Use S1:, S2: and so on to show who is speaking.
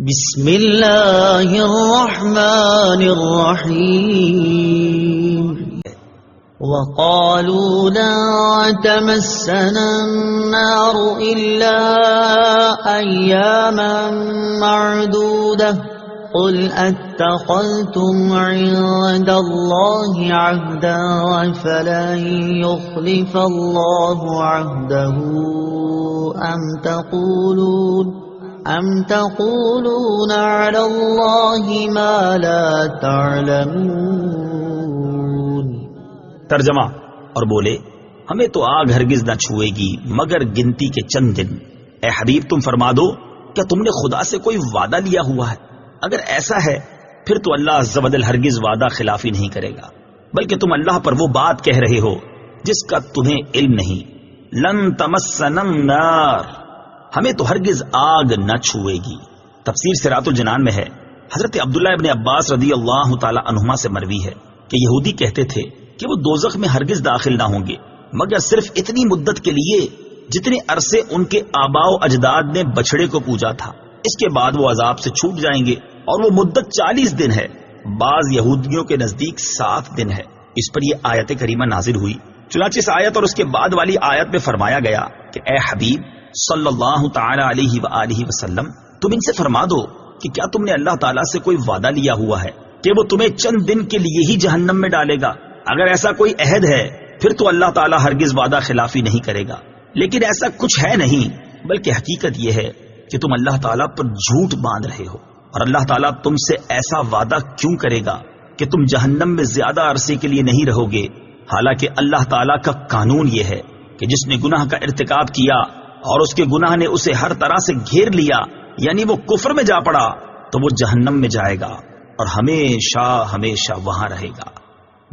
S1: بسم اللہ الرحمن الرحیم وقالوا لا تمسنا النار إلا أياما معدودة قل اتخذتم عند الله عهدا فلن يخلف الله عهده أم تقولون على الله ما لا تعلمون۔
S2: ترجمہ، اور بولے ہمیں تو آگ ہرگز نہ چھوئے گی مگر گنتی کے چند دن۔ اے حبیب تم فرما دو کیا تم نے خدا سے کوئی وعدہ لیا ہوا ہے؟ اگر ایسا ہے پھر تو اللہ عز و جل ہرگز وعدہ خلافی نہیں کرے گا، بلکہ تم اللہ پر وہ بات کہہ رہے ہو جس کا تمہیں علم نہیں۔ لن تمسنا النار، ہمیں تو ہرگز آگ نہ چھوئے گی۔ تفسیر صراط الجنان میں ہے، حضرت عبداللہ ابن عباس رضی اللہ تعالی عنہما سے مروی ہے کہ یہودی کہتے تھے کہ وہ دوزخ میں ہرگز داخل نہ ہوں گے مگر صرف اتنی مدت کے لیے جتنے عرصے ان کے آباء و اجداد نے بچڑے کو پوجا تھا، اس کے بعد وہ عذاب سے چھوٹ جائیں گے، اور وہ مدت 40 دن ہے، بعض یہودیوں کے نزدیک 7 دن ہے۔ اس پر یہ آیت کریمہ نازل ہوئی۔ چنانچہ اس آیت اور اس کے بعد والی آیت میں فرمایا گیا کہ اے حبیب صلی اللہ تعالی علیہ وآلہ وسلم تم ان سے فرما دو کہ کیا تم نے اللہ تعالیٰ سے کوئی وعدہ لیا ہوا ہے کہ وہ تمہیں چند دن کے لیے ہی جہنم میں ڈالے گا؟ اگر ایسا کوئی عہد ہے پھر تو اللہ تعالیٰ ہرگز وعدہ خلافی نہیں کرے گا، لیکن ایسا کچھ ہے نہیں، بلکہ حقیقت یہ ہے کہ تم اللہ تعالیٰ پر جھوٹ باندھ رہے ہو، اور اللہ تعالیٰ تم سے ایسا وعدہ کیوں کرے گا کہ تم جہنم میں زیادہ عرصے کے لیے نہیں رہو گے، حالانکہ اللہ تعالیٰ کا قانون یہ ہے کہ جس نے گناہ کا ارتکاب کیا اور اس کے گناہ نے اسے ہر طرح سے گھیر لیا، یعنی وہ کفر میں جا پڑا، تو وہ جہنم میں جائے گا اور ہمیشہ ہمیشہ وہاں رہے گا۔